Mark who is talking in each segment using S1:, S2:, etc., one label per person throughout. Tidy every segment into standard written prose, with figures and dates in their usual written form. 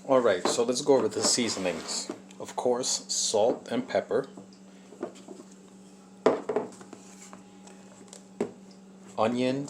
S1: Alright, so let's go over the seasonings. Of course, salt and pepper, onion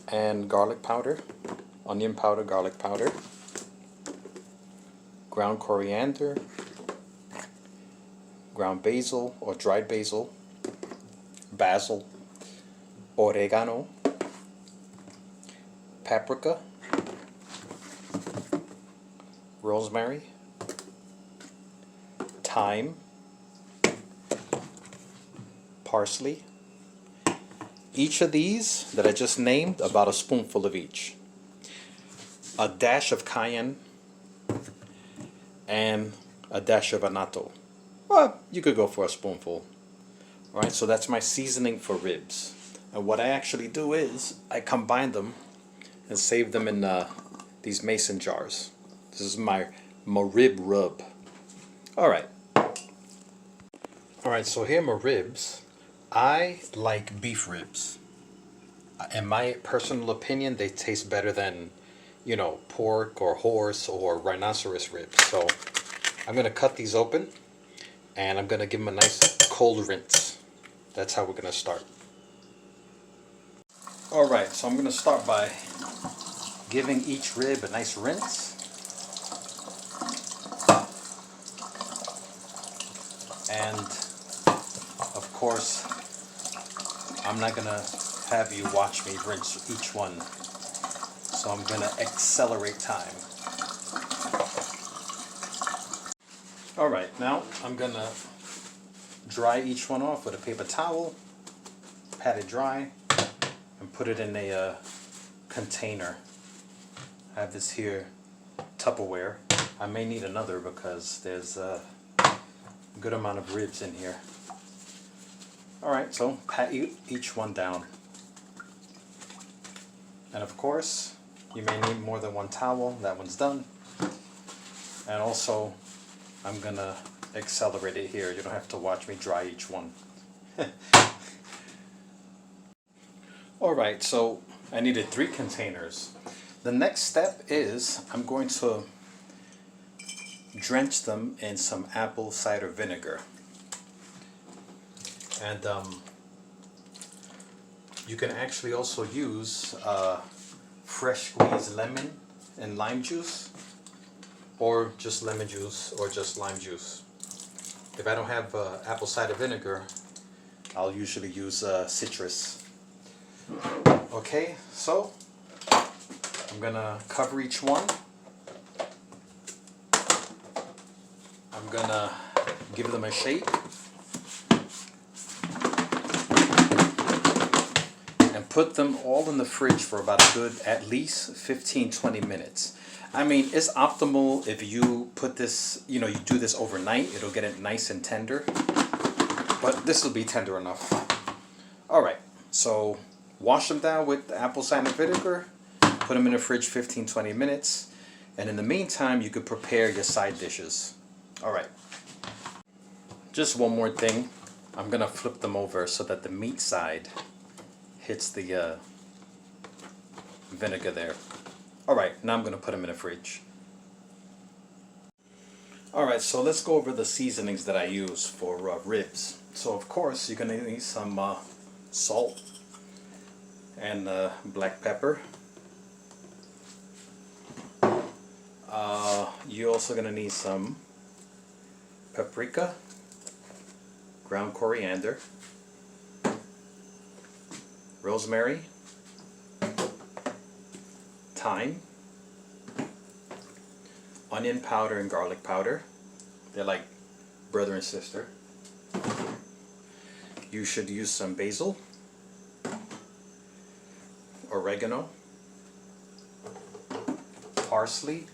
S1: and garlic powder, onion powder, garlic powder, ground coriander, ground basil or dried basil, basil, oregano, paprika, rosemary, thyme, parsley. Each of these that I just named, about a spoonful of each. A dash of cayenne and a dash of annatto. Well, you could go for a spoonful. Alright, so that's my seasoning for ribs. And what I actually do is I combine them and save them in these mason jars. This is my rib rub. Alright. Alright, so here are my ribs. I like beef ribs. In my personal opinion, they taste better than, you know, pork or horse or rhinoceros ribs. So I'm going to cut these open and I'm going to give them a nice cold rinse. That's how we're going to start. Alright, so I'm going to start by giving each rib a nice rinse. And of course, I'm not going to have you watch me rinse each one. So I'm going to accelerate time. Alright, now I'm going to dry each one off with a paper towel, pat it dry, and put it in a container. I have this here Tupperware. I may need another because there's a good amount of ribs in here. Alright, so pat each one down. And of course, you may need more than one towel. That one's done. And also, I'm going to accelerate it here. You don't have to watch me dry each one. Alright, so I needed 3 containers. The next step is I'm going to drench them in some apple cider vinegar. And you can actually also use fresh squeezed lemon and lime juice, or just lemon juice or just lime juice. If I don't have apple cider vinegar, I'll usually use citrus. Okay, so I'm gonna cover each one. I'm gonna give them a shake and put them all in the fridge for about a good at least 15-20 minutes. I mean, it's optimal if you put this, you know, you do this overnight. It'll get it nice and tender, but this will be tender enough. Alright, so wash them down with the apple cider vinegar, put them in the fridge 15-20 minutes, and in the meantime you could prepare your side dishes. Alright, just one more thing. I'm gonna flip them over so that the meat side hits the vinegar there. Alright, now I'm gonna put them in the fridge. Alright, so let's go over the seasonings that I use for ribs. So of course you're gonna need some salt and black pepper. You're also gonna need some paprika, ground coriander, rosemary, thyme, onion powder and garlic powder. They're like brother and sister. You should use some basil, oregano, parsley,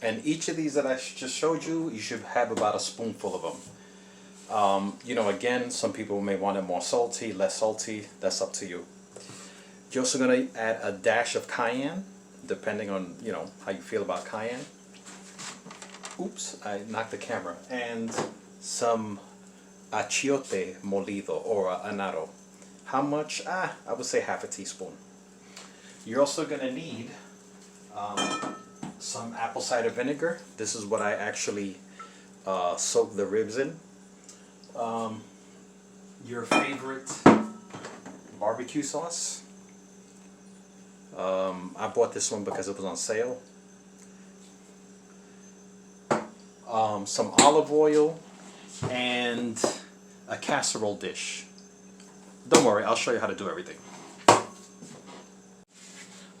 S1: and each of these that I just showed you, you should have about a spoonful of them. You know, again, some people may want it more salty, less salty. That's up to you. You're also going to add a dash of cayenne, depending on, you know, how you feel about cayenne. Oops, I knocked the camera. And some achiote molido, or annatto. How much? I would say half a teaspoon. You're also going to need some apple cider vinegar. This is what I actually soak the ribs in. Your favorite barbecue sauce. I bought this one because it was on sale. Some olive oil and a casserole dish. Don't worry, I'll show you how to do everything.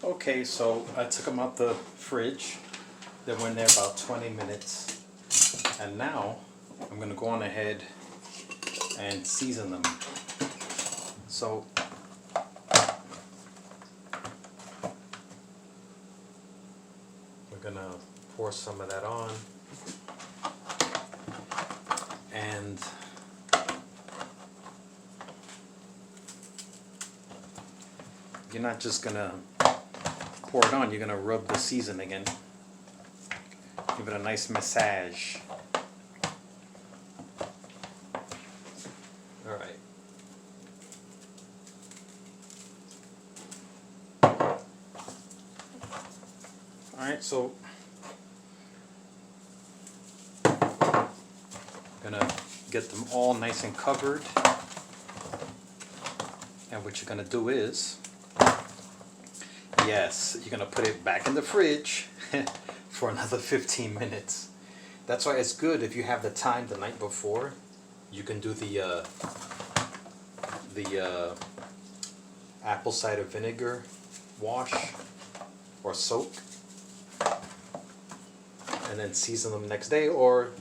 S1: Okay, so I took them out the fridge. They were in there about 20 minutes. And now I'm going to go on ahead and season them. So we're going to pour some of that on. And you're not just going to pour it on, you're going to rub the seasoning in. Give it a nice massage. Alright. Alright, so I'm going to get them all nice and covered. And what you're going to do is, yes, you're going to put it back in the fridge for another 15 minutes. That's why it's good if you have the time the night before. You can do the apple cider vinegar wash or soak, and then season them the next day, or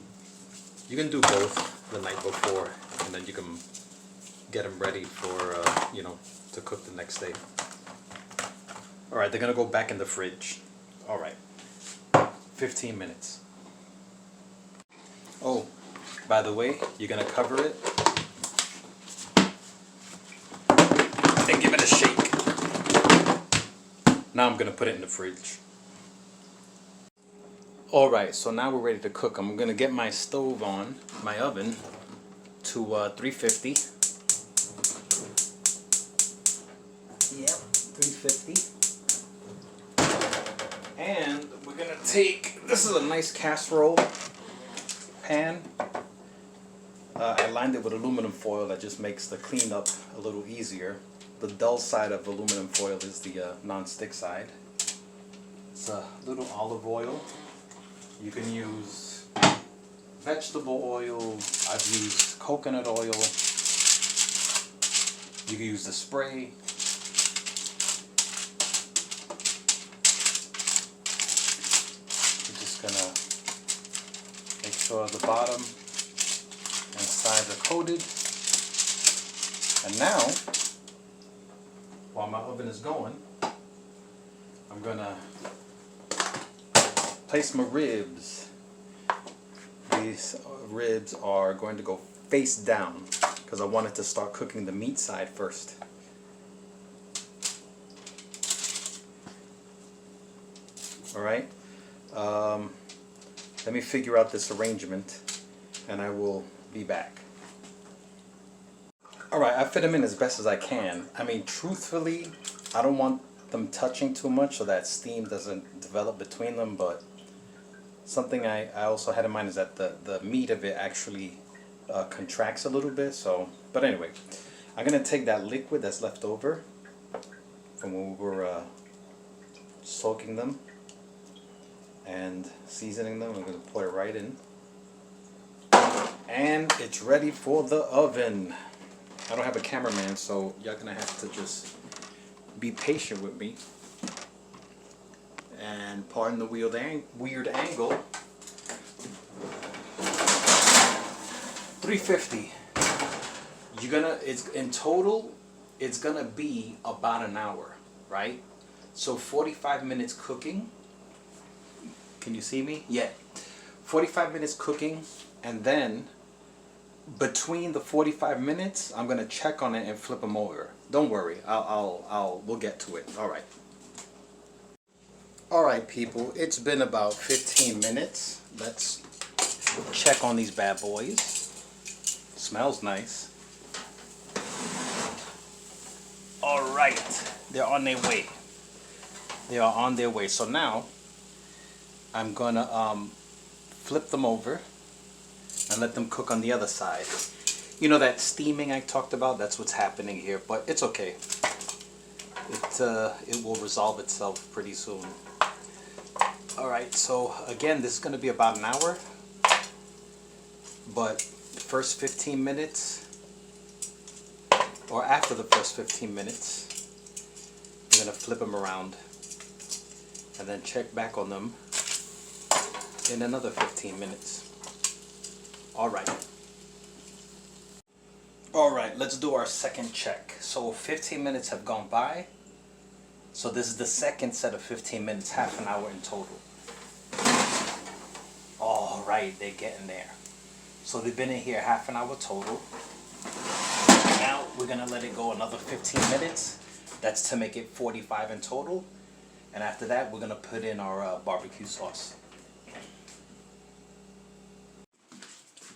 S1: you can do both the night before, and then you can get them ready for to cook the next day. All right, they're gonna go back in the fridge. All right, 15 minutes. Oh, by the way, you're gonna cover it. Then give it a shake. Now I'm gonna put it in the fridge. All right, so now we're ready to cook. I'm gonna get my stove on, my oven, to 350. Yep, 350. And we're gonna take, this is a nice casserole pan. I lined it with aluminum foil. That just makes the cleanup a little easier. The dull side of aluminum foil is the non-stick side. It's a little olive oil. You can use vegetable oil. I've used coconut oil. You can use the spray. We're just gonna make sure the bottom and sides are coated. And now, while my oven is going, I'm gonna place my ribs. These ribs are going to go face down because I wanted to start cooking the meat side first. Alright, let me figure out this arrangement and I will be back. Alright, I fit them in as best as I can. I mean, truthfully, I don't want them touching too much so that steam doesn't develop between them, but something I also had in mind is that the meat of it actually contracts a little bit. So, but anyway, I'm going to take that liquid that's left over from when we were soaking them and seasoning them. I'm going to pour it right in. And it's ready for the oven. I don't have a cameraman, so y'all going to have to just be patient with me. And pardon the weird angle. 350. It's in total, it's gonna be about an hour, right? So 45 minutes cooking. Can you see me? Yeah. 45 minutes cooking, and then between the 45 minutes, I'm gonna check on it and flip them over. Don't worry, we'll get to it. All right. Alright people, it's been about 15 minutes. Let's check on these bad boys. Smells nice. Alright, they're on their way. They are on their way. So now, I'm gonna flip them over and let them cook on the other side. You know that steaming I talked about? That's what's happening here, but it's okay. It will resolve itself pretty soon. Alright, so again, this is going to be about an hour, but first 15 minutes, or after the first 15 minutes, you're going to flip them around and then check back on them in another 15 minutes. Alright. Alright, let's do our second check. So 15 minutes have gone by. So this is the second set of 15 minutes, half an hour in total. Alright, they're getting there. So they've been in here half an hour total. Now we're going to let it go another 15 minutes. That's to make it 45 in total. And after that, we're going to put in our barbecue sauce.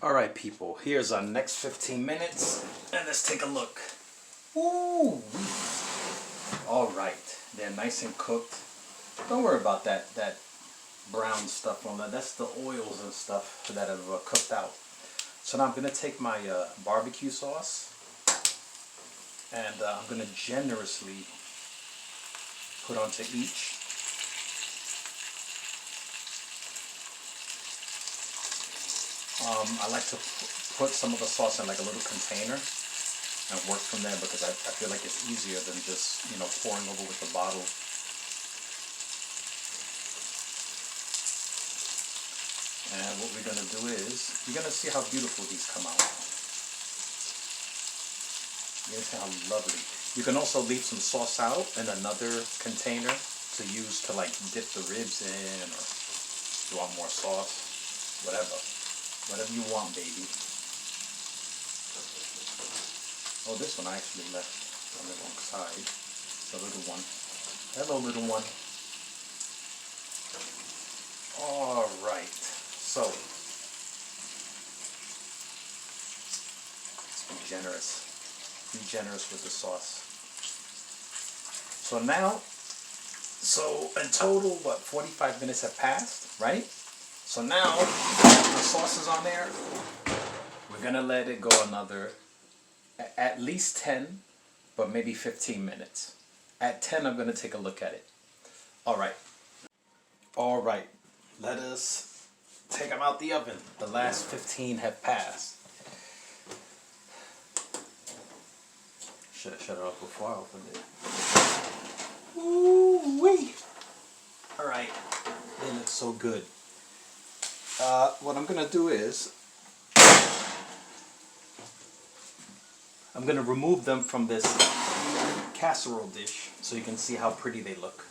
S1: Alright people, here's our next 15 minutes. And let's take a look. Ooh! Alright, they're nice and cooked. Don't worry about that brown stuff on that. That's the oils and stuff that have cooked out. So now I'm going to take my barbecue sauce and I'm going to generously put onto each. I like to put some of the sauce in like a little container and work from there because I feel like it's easier than just, you know, pouring over with the bottle. And what we're going to do is, you're going to see how beautiful these come out. You're going to see how lovely. You can also leave some sauce out in another container to use to like dip the ribs in, or if you want more sauce, whatever. Whatever you want, baby. Oh, this one I actually left on the wrong side. It's a little one. Hello, little one. Alright. So, let's be generous. Be generous with the sauce. So now, in total, what, 45 minutes have passed, right? So now, the sauce is on there. We're going to let it go another, at least 10, but maybe 15 minutes. At 10, I'm going to take a look at it. Alright. Alright. Let us take them out the oven. The last 15 have passed. Should have shut it off before I opened it. Ooh-wee! Alright. They look so good. What I'm going to do is, I'm going to remove them from this casserole dish so you can see how pretty they look.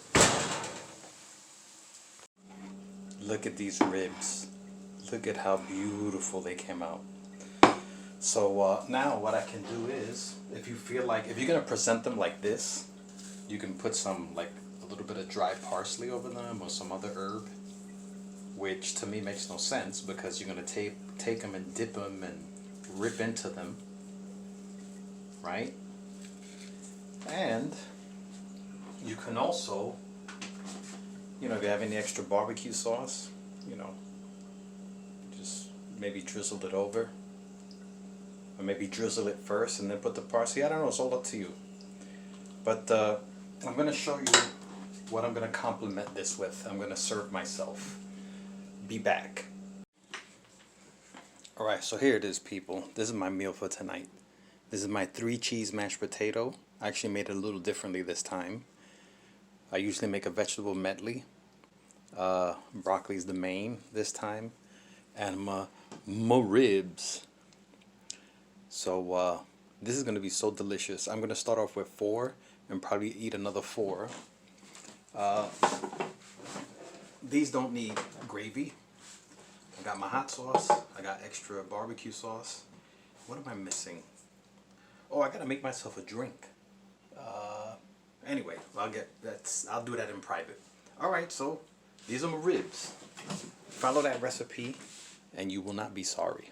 S1: Look at these ribs. Look at how beautiful they came out. So now what I can do is, if you feel like, if you're going to present them like this, you can put some, like a little bit of dry parsley over them or some other herb, which to me makes no sense because you're going to take them and dip them and rip into them, right? And you can also, you know, if you have any extra barbecue sauce, you know, just maybe drizzle it over. Or maybe drizzle it first and then put the parsley. I don't know, it's all up to you. But I'm going to show you what I'm going to complement this with. I'm going to serve myself. Be back. Alright, so here it is, people. This is my meal for tonight. This is my 3-cheese mashed potato. I actually made it a little differently this time. I usually make a vegetable medley. Broccoli's the main this time. And my ribs. So this is going to be so delicious. I'm going to start off with 4 and probably eat another 4. These don't need gravy. I got my hot sauce. I got extra barbecue sauce. What am I missing? Oh, I got to make myself a drink. Anyway, I'll do that in private. Alright, so these are my ribs. Follow that recipe and you will not be sorry.